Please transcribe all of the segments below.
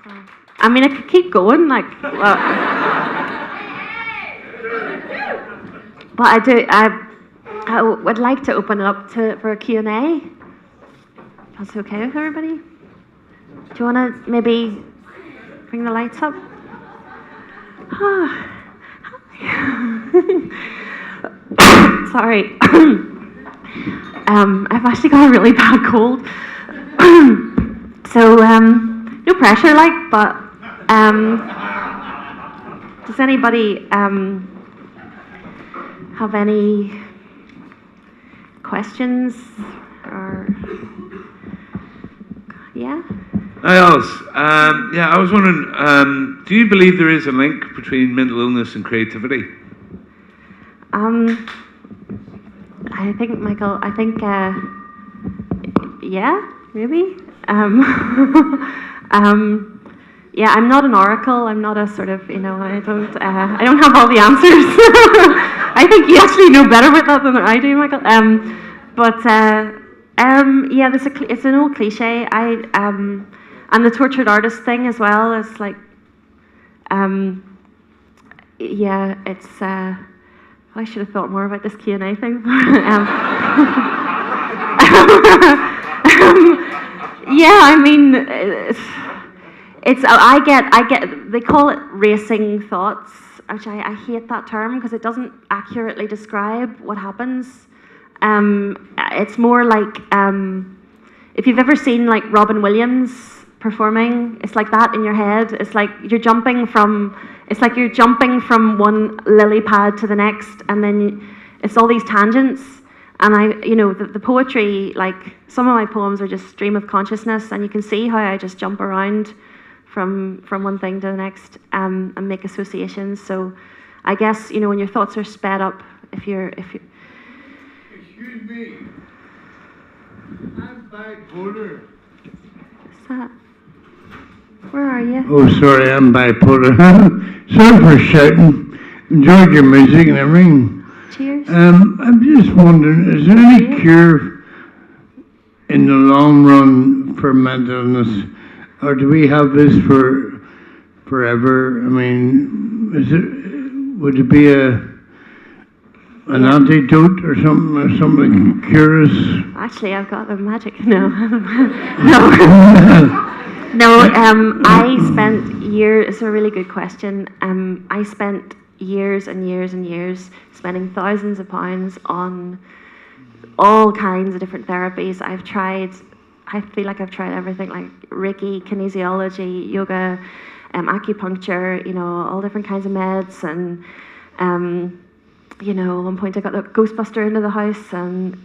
I mean, I could keep going, like, but I would like to open it up for a Q&A. That's okay with everybody? Do you want to maybe bring the lights up? Sorry. I've actually got a really bad cold. So, no pressure, like, but does anybody have any questions? Or yeah? Hi, Alice. Yeah, I was wondering, do you believe there is a link between mental illness and creativity? I think, Michael, yeah, maybe. Yeah, I'm not an oracle. I'm not a sort of, I don't have all the answers. I think you actually know better about that than I do, Michael. Yeah, it's an old cliche. And the tortured artist thing as well is like, yeah, it's. I should have thought more about this Q&A thing. Yeah, I mean, I get. They call it racing thoughts, which I hate that term because it doesn't accurately describe what happens. It's more like if you've ever seen like Robin Williams performing, it's like that in your head. It's like you're jumping from one lily pad to the next, and then it's all these tangents. And the poetry, like some of my poems are just stream of consciousness, and you can see how I just jump around from one thing to the next and make associations. So I guess when your thoughts are sped up, if you. Excuse me. I'm bipolar. What's that? Where are you? Oh, sorry, I'm bipolar. Sorry for shouting. Enjoyed your music and everything. Cheers. I'm just wondering, is there any cure in the long run for mental illness, or do we have this for forever? I mean, would it be an antidote or something cures? Actually, I've got the magic. No, no. No, I spent years. It's a really good question. I spent years and years and years spending thousands of pounds on all kinds of different therapies. I feel like I've tried everything, like Reiki, kinesiology, yoga, acupuncture. All different kinds of meds, and at one point I got the Ghostbuster into the house, and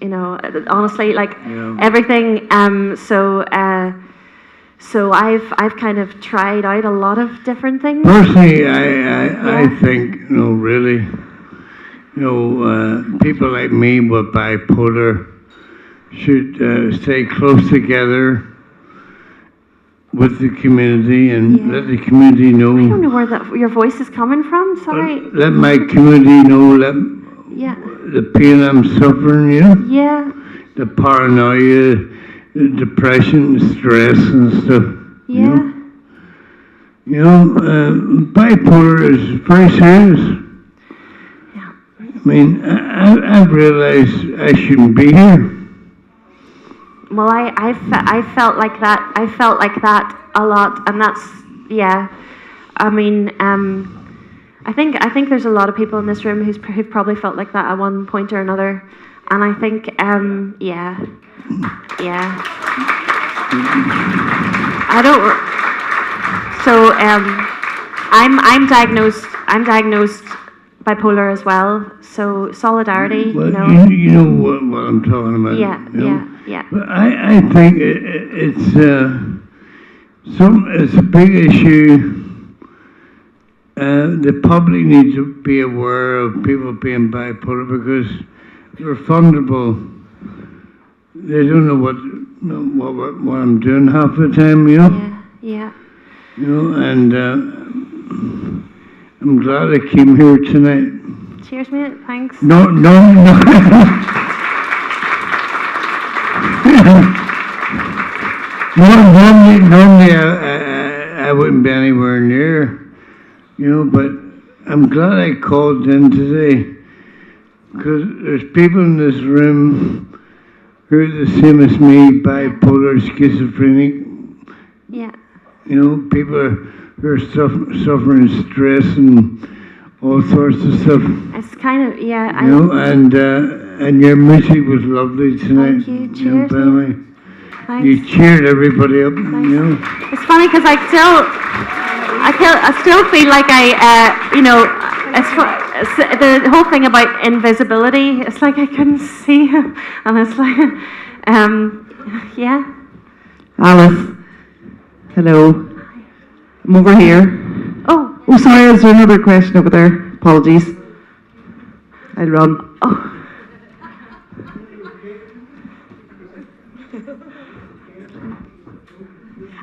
honestly, like everything. So I've kind of tried out a lot of different things. Personally, I think, really, people like me with bipolar should stay close together with the community and let the community know. I don't know where your voice is coming from. Sorry. Let my community know the pain I'm suffering. Yeah. The paranoia. Depression, stress, and stuff. Yeah. Bipolar is very serious. Yeah. I mean, I've realized I shouldn't be here. Well, I felt like that. I felt like that a lot, and that's I mean, I think there's a lot of people in this room who've probably felt like that at one point or another, and I think yeah. I don't. So I'm diagnosed bipolar as well. So solidarity, Well, you know what I'm talking about. Yeah. But I think it's a big issue. The public needs to be aware of people being bipolar because they're vulnerable. They don't know what I'm doing half the time, Yeah. And I'm glad I came here tonight. Cheers, mate. Thanks. No. Normally wouldn't be anywhere near, but I'm glad I called in today, because there's people in this room who are the same as me, bipolar, schizophrenic. Yeah. People who are suffering stress and all sorts of stuff. It's kind of, yeah. And your music was lovely tonight. Thank you. Cheers. By the way. Thanks. You cheered everybody up. Thanks. It's funny because I still feel like the whole thing about invisibility. It's like I couldn't see him, and it's like, yeah. Alice, hello. I'm over here. Oh, Sorry, is there another question over there? Apologies. I'll run. oh.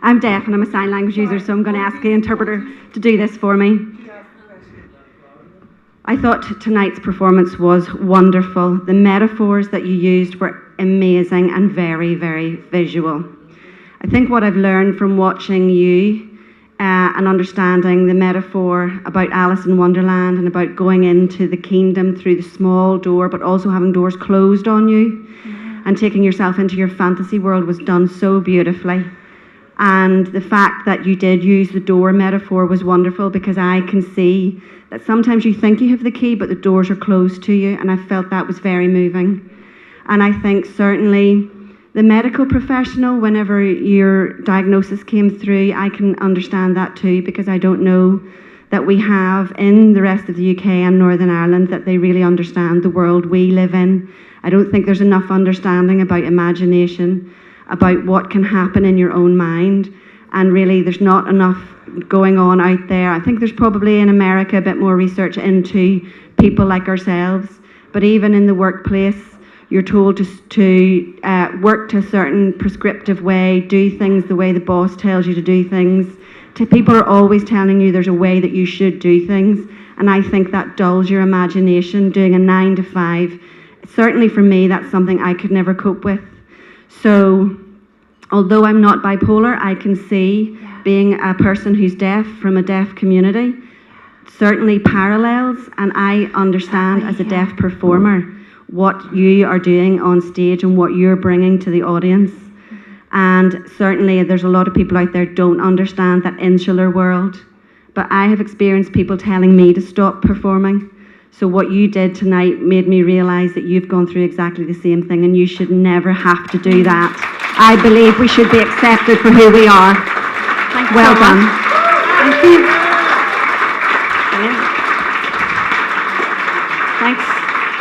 I'm deaf and I'm a sign language user, so I'm going to ask the interpreter to do this for me. I thought tonight's performance was wonderful. The metaphors that you used were amazing and very, very visual. I think what I've learned from watching you and understanding the metaphor about Alice in Wonderland and about going into the kingdom through the small door, but also having doors closed on you and taking yourself into your fantasy world was done so beautifully. And the fact that you did use the door metaphor was wonderful, because I can see that sometimes you think you have the key, but the doors are closed to you, and I felt that was very moving. And I think certainly the medical professional, whenever your diagnosis came through, I can understand that too, because I don't know that we have in the rest of the UK and Northern Ireland that they really understand the world we live in. I don't think there's enough understanding about imagination, about what can happen in your own mind, and really there's not enough going on out there. I think there's probably in America a bit more research into people like ourselves, but even in the workplace you're told to work to a certain prescriptive way, do things the way the boss tells you to do things. People are always telling you there's a way that you should do things, and I think that dulls your imagination. Doing a 9 to 5, certainly for me, that's something I could never cope with. So, although I'm not bipolar, I can see being a person who's deaf from a deaf community, certainly parallels, and I understand as a deaf performer what you are doing on stage and what you're bringing to the audience. And certainly there's a lot of people out there don't understand that insular world, but I have experienced people telling me to stop performing. So what you did tonight made me realise that you've gone through exactly the same thing, and you should never have to do that. I believe we should be accepted for who we are. Thanks well so done. Much. Thank you.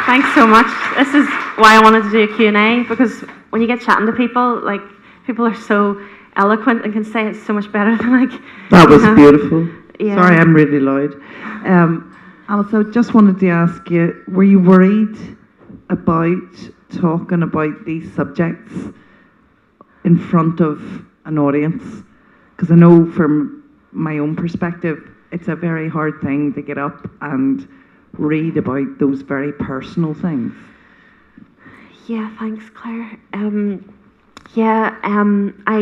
Thanks so much. This is why I wanted to do a Q&A, because when you get chatting to people, like, people are so eloquent and can say it so much better than like. That was beautiful. Yeah. Sorry, I'm really loud. Alice, I just wanted to ask you, were you worried about talking about these subjects in front of an audience? Because I know from my own perspective, it's a very hard thing to get up and read about those very personal things. Yeah, thanks, Claire. I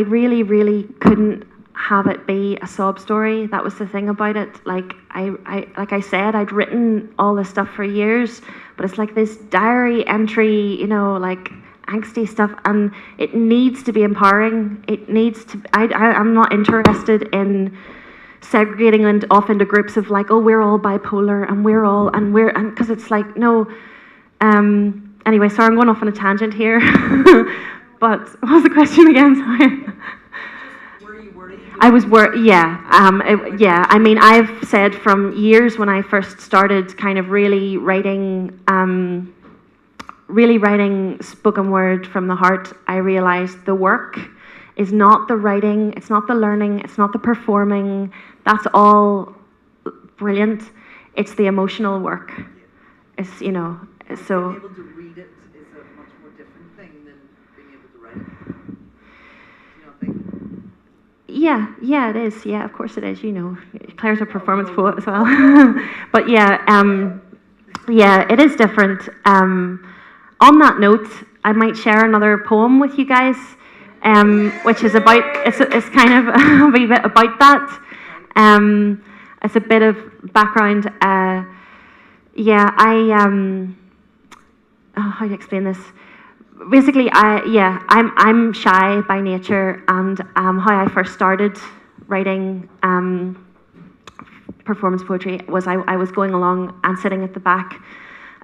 really, really couldn't have it be a sob story. That was the thing about it. Like I said, I'd written all this stuff for years, but it's like this diary entry, like angsty stuff, and it needs to be empowering. It needs to. I'm not interested in segregating off into groups of like, oh, we're all bipolar and because it's like, no. Anyway, sorry, I'm going off on a tangent here. But what was the question again? Sorry. Were you worried? I was worried, yeah. I mean, I've said from years when I first started kind of really writing spoken word from the heart, I realized the work is not the writing, it's not the learning, it's not the performing. That's all brilliant. It's the emotional work. It's, so... Being able to read it is a much more different thing than being able to write it. Do you not think? Yeah, it is. Yeah, of course it is. Claire's a performance poet as well. But it is different. On that note, I might share another poem with you guys, which is about, it's kind of a wee bit about that. As a bit of background, how do you explain this? Basically, I'm shy by nature, and how I first started writing performance poetry was I was going along and sitting at the back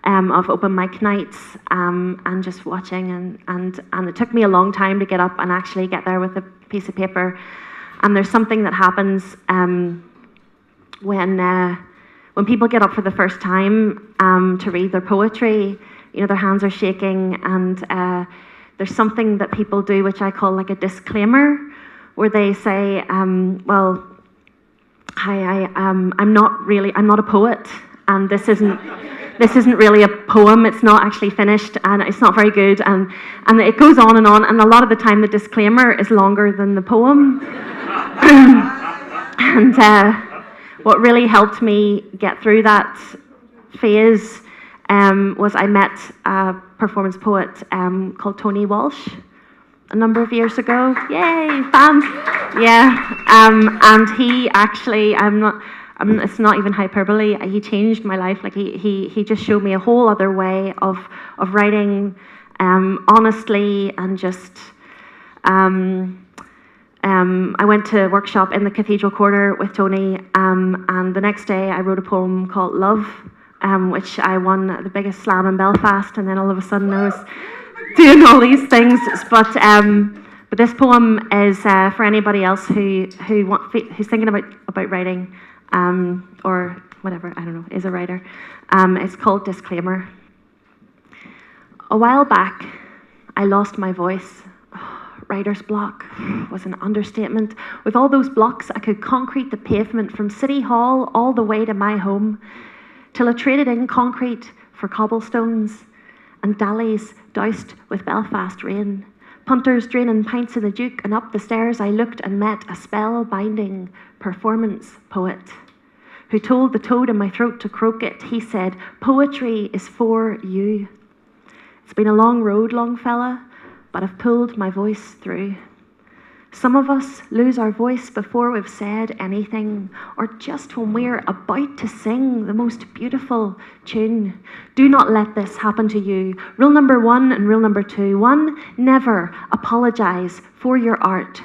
of open mic nights and just watching, and it took me a long time to get up and actually get there with a piece of paper. And there's something that happens when people get up for the first time to read their poetry. You know, their hands are shaking, and there's something that people do which I call like a disclaimer, where they say, well, hi, I'm not a poet, and this isn't really a poem. It's not actually finished, and it's not very good, and it goes on, and a lot of the time the disclaimer is longer than the poem. And what really helped me get through that phase was I met a performance poet called Tony Walsh a number of years ago. Yay, fans! Yeah, and he actually, it's not even hyperbole. He changed my life. Like he just showed me a whole other way of writing honestly, and just. I went to a workshop in the Cathedral Quarter with Tony, and the next day I wrote a poem called Love, which I won the biggest slam in Belfast, and then all of a sudden I was doing all these things. But this poem is for anybody else who's thinking about writing, or whatever, I don't know, is a writer. It's called Disclaimer. A while back, I lost my voice. Writer's block was an understatement. With all those blocks, I could concrete the pavement from City Hall all the way to my home, till I traded in concrete for cobblestones and dallies doused with Belfast rain. Punters draining pints in the Duke, and up the stairs I looked and met a spell-binding performance poet who told the toad in my throat to croak it. He said, "Poetry is for you." It's been a long road, long fella, but I've pulled my voice through. Some of us lose our voice before we've said anything, or just when we're about to sing the most beautiful tune. Do not let this happen to you. Rule number 1 and rule number 2. 1, never apologize for your art.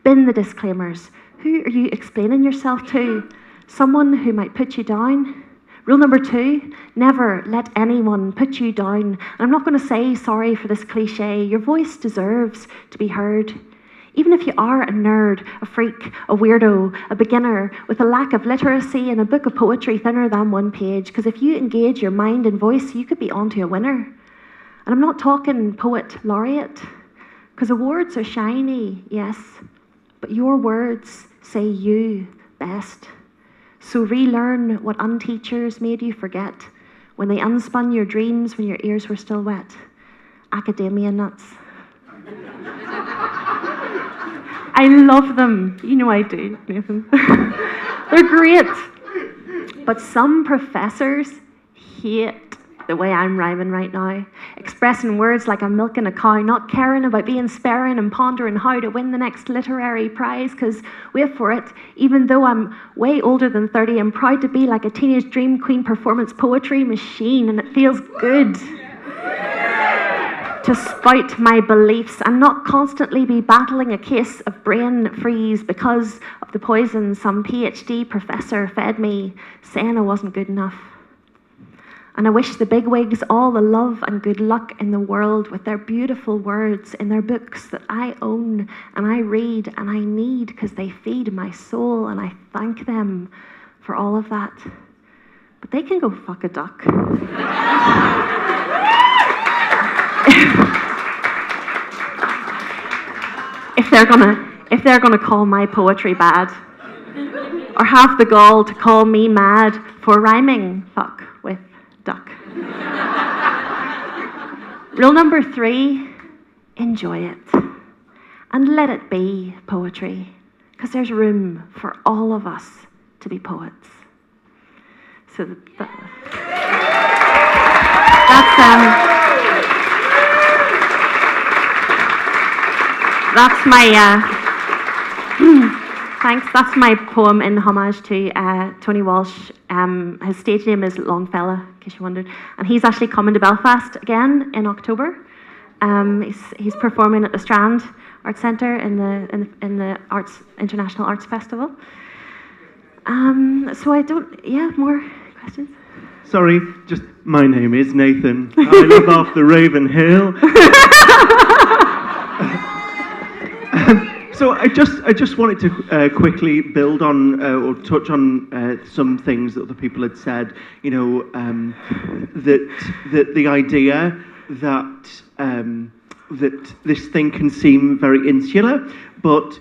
Bin the disclaimers. Who are you explaining yourself to? Someone who might put you down? Rule number 2, never let anyone put you down. And I'm not going to say sorry for this cliche. Your voice deserves to be heard. Even if you are a nerd, a freak, a weirdo, a beginner, with a lack of literacy and a book of poetry thinner than 1 page, because if you engage your mind and voice, you could be onto a winner. And I'm not talking poet laureate, because awards are shiny, yes, but your words say you best. So relearn what unteachers made you forget when they unspun your dreams when your ears were still wet. Academia nuts. I love them. You know I do, Nathan. They're great. But some professors hate the way I'm rhyming right now, expressing words like I'm milking a cow, not caring about being sparing and pondering how to win the next literary prize, because, wait for it, even though I'm way older than 30, I'm proud to be like a teenage dream queen performance poetry machine, and it feels good to spout my beliefs and not constantly be battling a case of brain freeze because of the poison some PhD professor fed me, saying I wasn't good enough. And I wish the bigwigs all the love and good luck in the world with their beautiful words in their books that I own and I read and I need, because they feed my soul, and I thank them for all of that. But they can go fuck a duck. If they're gonna call my poetry bad, or have the gall to call me mad for rhyming fuck with duck. Rule number 3, enjoy it. And let it be poetry, because there's room for all of us to be poets. So that's my Thanks. That's my poem in homage to Tony Walsh. His stage name is Longfella, in case you wondered. And he's actually coming to Belfast again in October. He's performing at the Strand Arts Centre in the International Arts Festival. So I don't. Yeah, more questions. Sorry, just my name is Nathan. I live off the Raven Hill. So I just wanted to quickly build on or touch on some things that other people had said. You know, that the idea that that this thing can seem very insular, but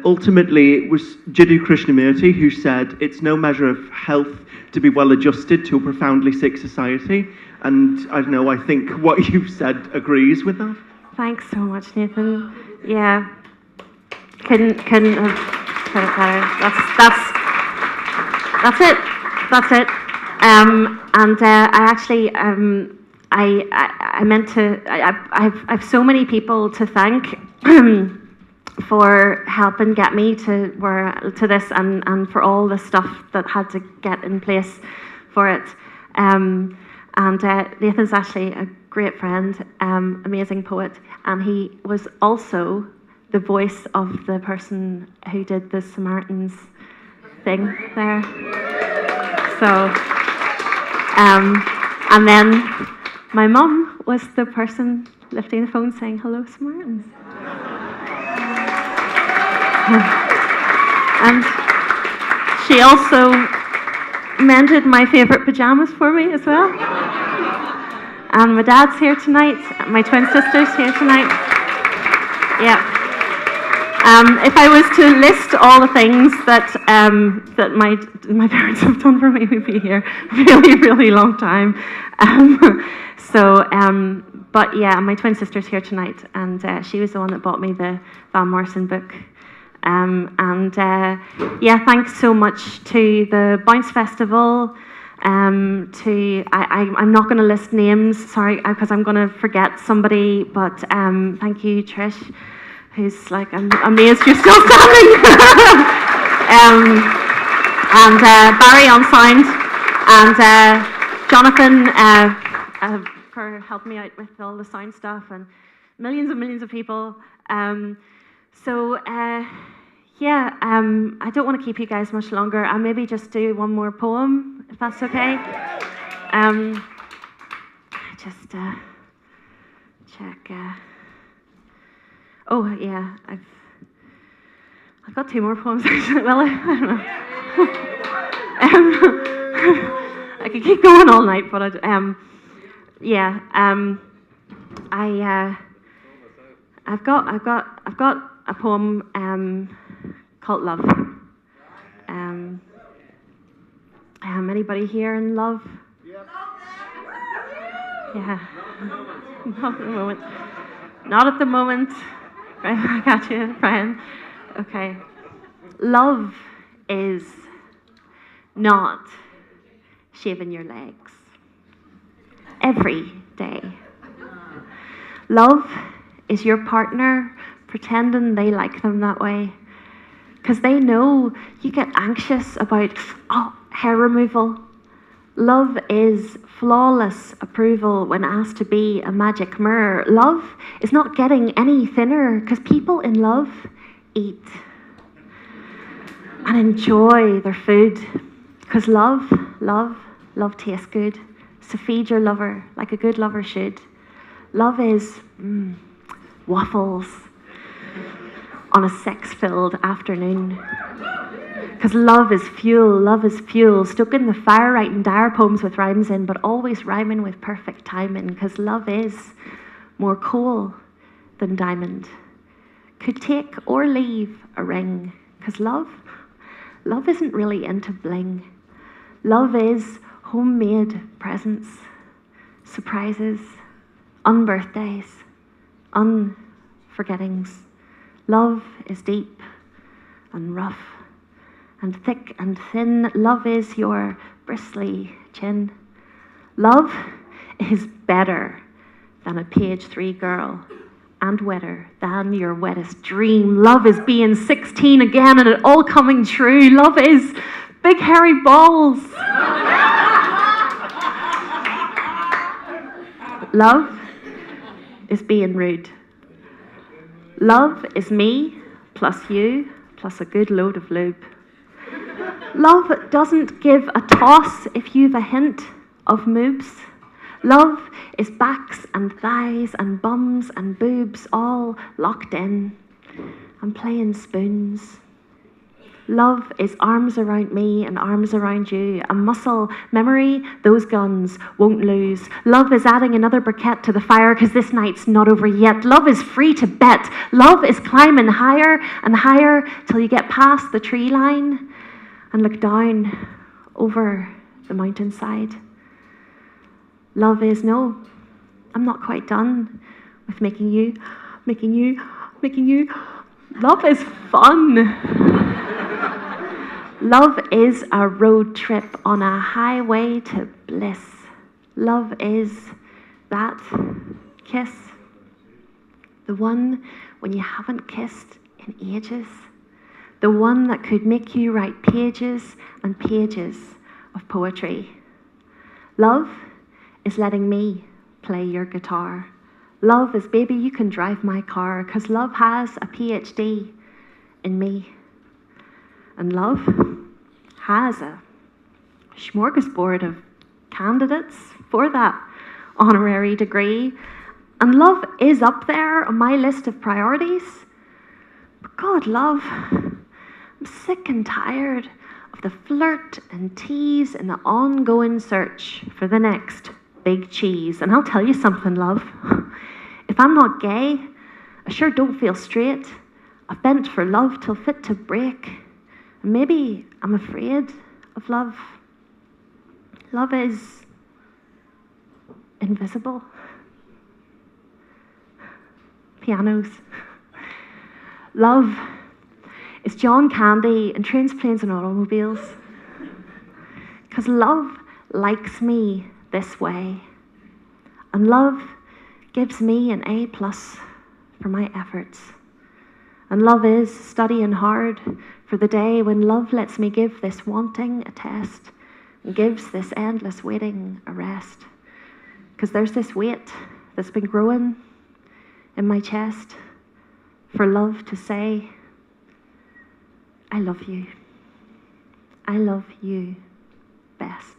ultimately it was Jiddu Krishnamurti who said it's no measure of health to be well adjusted to a profoundly sick society. And I don't know, I think what you've said agrees with that. Thanks so much, Nathan. Yeah, couldn't have put it better. That's it. That's it. And I actually I meant to. I've so many people to thank for helping get me to this and for all the stuff that had to get in place for it. And Nathan's actually a great friend, amazing poet, and he was also the voice of the person who did the Samaritans thing there. So, and then my mum was the person lifting the phone saying, "Hello, Samaritans." And she also mended my favourite pyjamas for me as well. And my dad's here tonight. My twin sister's here tonight. Yeah. If I was to list all the things that that my parents have done for me, we'd be here a really, really long time. But yeah, my twin sister's here tonight, and she was the one that bought me the Van Morrison book. Yeah, thanks so much to the Bounce Festival. I'm not going to list names, sorry, because I'm going to forget somebody. But thank you, Trish, who's like, I'm amazed you're still standing. And Barry on sound, and Jonathan for helping me out with all the sound stuff, and millions of people. Yeah, I don't want to keep you guys much longer. I'll maybe just do one more poem, if that's okay. Just check. Oh yeah, I've got two more poems actually. Well, I don't know. I could keep going all night, but yeah. I've got a poem called Love. Anybody here in love? Yeah. Not at the moment. Not at the moment. Right, I got you, Brian. Okay. Love is not shaving your legs every day. Love is your partner pretending they like them that way, because they know you get anxious about hair removal. Love is flawless approval when asked to be a magic mirror. Love is not getting any thinner, because people in love eat and enjoy their food, because love tastes good. So feed your lover like a good lover should. Love is waffles on a sex-filled afternoon. Because love is fuel, stuck in the fire writing dire poems with rhymes in, but always rhyming with perfect timing. Because love is more coal than diamond, could take or leave a ring. Because love isn't really into bling. Love is homemade presents, surprises, unbirthdays, unforgettings. Love is deep and rough and thick and thin. Love is your bristly chin. Love is better than a page 3 girl and wetter than your wettest dream. Love is being 16 again and it all coming true. Love is big hairy balls. Love is being rude. Love is me plus you plus a good load of lube. Love doesn't give a toss if you've a hint of moobs. Love is backs and thighs and bums and boobs all locked in and playing spoons. Love is arms around me and arms around you. A muscle memory those guns won't lose. Love is adding another briquette to the fire because this night's not over yet. Love is free to bet. Love is climbing higher and higher till you get past the tree line and look down over the mountainside. Love is, no, I'm not quite done with making you. Love is fun. Love is a road trip on a highway to bliss. Love is that kiss. The one when you haven't kissed in ages. The one that could make you write pages and pages of poetry. Love is letting me play your guitar. Love is, baby, you can drive my car, because love has a PhD in me. And love has a smorgasbord of candidates for that honorary degree. And love is up there on my list of priorities. But God, love, I'm sick and tired of the flirt and tease and the ongoing search for the next big cheese. And I'll tell you something, love. If I'm not gay, I sure don't feel straight. I've bent for love till fit to break. And maybe I'm afraid of love. Love is invisible. Pianos. Love is John Candy and trains, planes and automobiles. Because love likes me this way. And love gives me an A+ for my efforts. And love is studying hard for the day when love lets me give this wanting a test and gives this endless waiting a rest. Because there's this weight that's been growing in my chest for love to say, I love you. I love you best.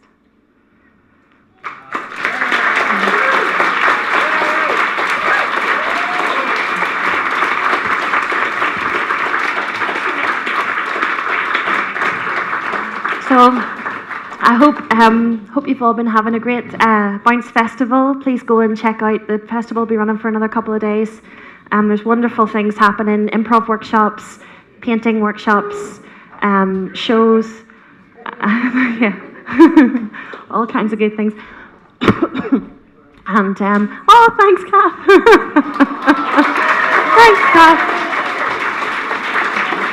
So I hope you've all been having a great Bounce Festival. Please go and check out the festival. Will be running for another couple of days. There's wonderful things happening: improv workshops, painting workshops, shows, yeah, all kinds of good things. And oh, thanks, Kath. Thanks, Kath.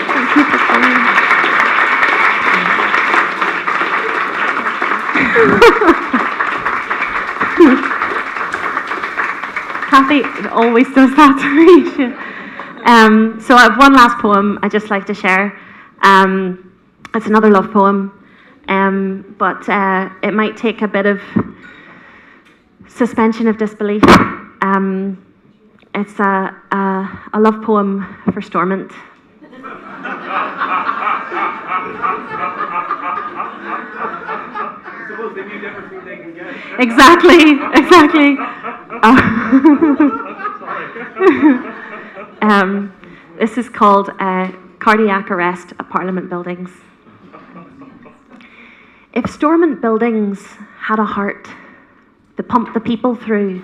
Thank you for coming. Kathy always does that to me. So I have one last poem I'd just like to share. It's another love poem, but it might take a bit of suspension of disbelief. It's a love poem for Stormont. Exactly. This is called Cardiac Arrest at Parliament Buildings. If Stormont Buildings had a heart to pump the people through,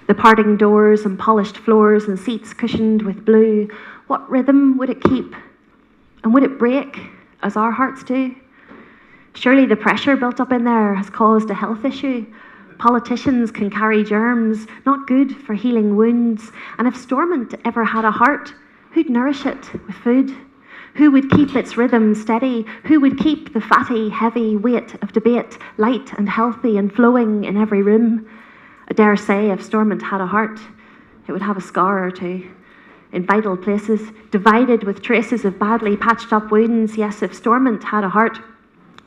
the parting doors and polished floors and seats cushioned with blue, what rhythm would it keep? And would it break as our hearts do? Surely the pressure built up in there has caused a health issue. Politicians can carry germs, not good for healing wounds. And if Stormont ever had a heart, who'd nourish it with food? Who would keep its rhythm steady? Who would keep the fatty, heavy weight of debate light and healthy and flowing in every room? I dare say if Stormont had a heart, it would have a scar or two. In vital places, divided with traces of badly patched up wounds. Yes, if Stormont had a heart,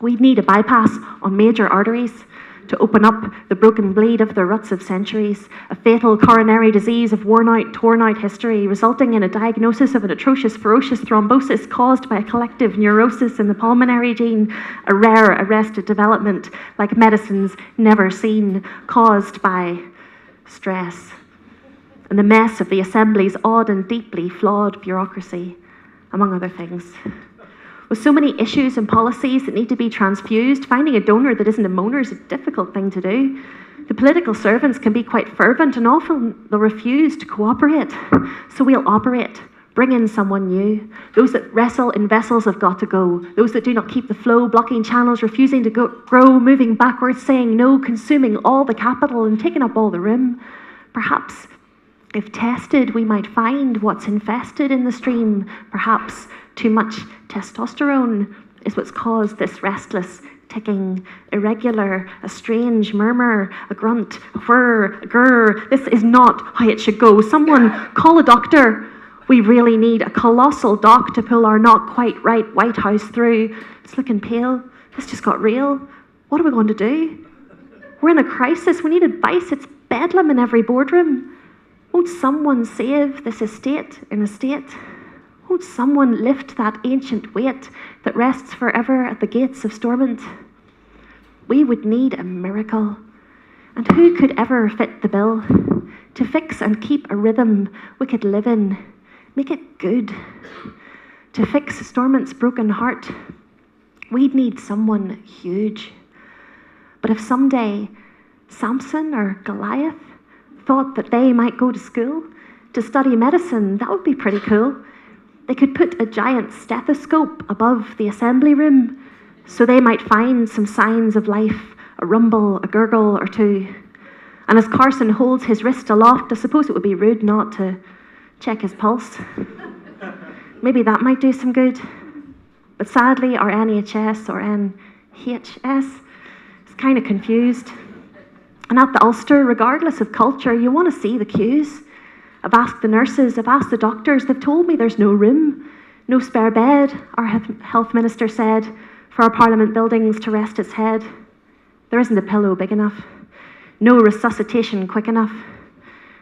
we'd need a bypass on major arteries to open up the broken bleed of the ruts of centuries, a fatal coronary disease of worn out, torn out history, resulting in a diagnosis of an atrocious, ferocious thrombosis caused by a collective neurosis in the pulmonary gene, a rare arrested development like medicines never seen, caused by stress. And the mess of the Assembly's odd and deeply flawed bureaucracy, among other things. With so many issues and policies that need to be transfused, finding a donor that isn't a moaner is a difficult thing to do. The political servants can be quite fervent and often they'll refuse to cooperate. So we'll operate, bring in someone new. Those that wrestle in vessels have got to go. Those that do not keep the flow, blocking channels, refusing to grow, moving backwards, saying no, consuming all the capital and taking up all the room. Perhaps if tested, we might find what's infested in the stream. Perhaps too much testosterone is what's caused this restless, ticking, irregular, a strange murmur, a grunt, a whir, a grr. This is not how it should go. Someone call a doctor. We really need a colossal doc to pull our not quite right White House through. It's looking pale. This just got real. What are we going to do? We're in a crisis. We need advice. It's bedlam in every boardroom. Won't someone save this estate in a state? Won't someone lift that ancient weight that rests forever at the gates of Stormont? We would need a miracle. And who could ever fit the bill? To fix and keep a rhythm we could live in, make it good. To fix Stormont's broken heart, we'd need someone huge. But if someday Samson or Goliath thought that they might go to school to study medicine, that would be pretty cool. They could put a giant stethoscope above the assembly room so they might find some signs of life, a rumble, a gurgle or two. And as Carson holds his wrist aloft, I suppose it would be rude not to check his pulse. Maybe that might do some good. But sadly, our NHS or NHS is kind of confused. And at the Ulster, regardless of culture, you want to see the queues. I've asked the nurses, I've asked the doctors, they've told me there's no room, no spare bed, our health minister said, for our parliament buildings to rest its head. There isn't a pillow big enough, no resuscitation quick enough.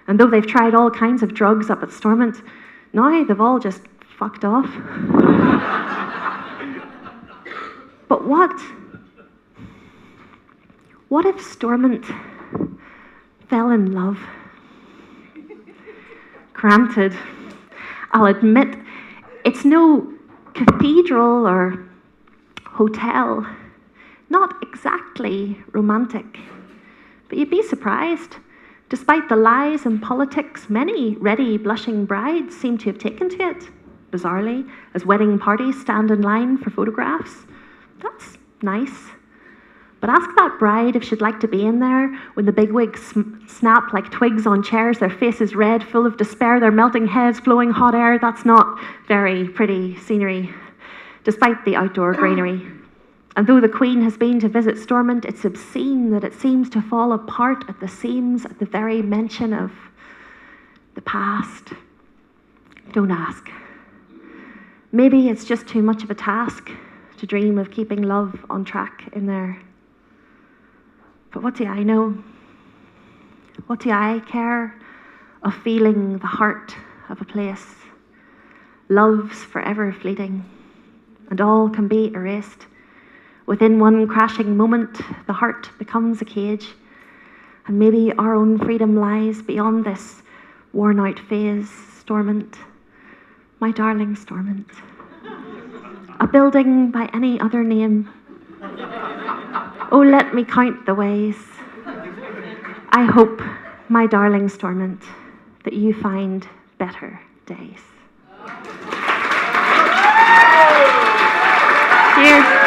And though they've tried all kinds of drugs up at Stormont, now they've all just fucked off. But what if Stormont fell in love? Granted, I'll admit, it's no cathedral or hotel, not exactly romantic. But you'd be surprised. Despite the lies and politics, many ready, blushing brides seem to have taken to it, bizarrely, as wedding parties stand in line for photographs. That's nice. But ask that bride if she'd like to be in there when the bigwigs snap like twigs on chairs, their faces red, full of despair, their melting heads blowing hot air. That's not very pretty scenery, despite the outdoor greenery. And though the Queen has been to visit Stormont, it's obscene that it seems to fall apart at the seams at the very mention of the past. Don't ask. Maybe it's just too much of a task to dream of keeping love on track in there. But what do I know? What do I care of feeling the heart of a place? Love's forever fleeting, and all can be erased. Within one crashing moment, the heart becomes a cage, and maybe our own freedom lies beyond this worn-out phase. Stormont, my darling Stormont. A building by any other name. Oh, let me count the ways. I hope, my darling Stormont, that you find better days. Cheers.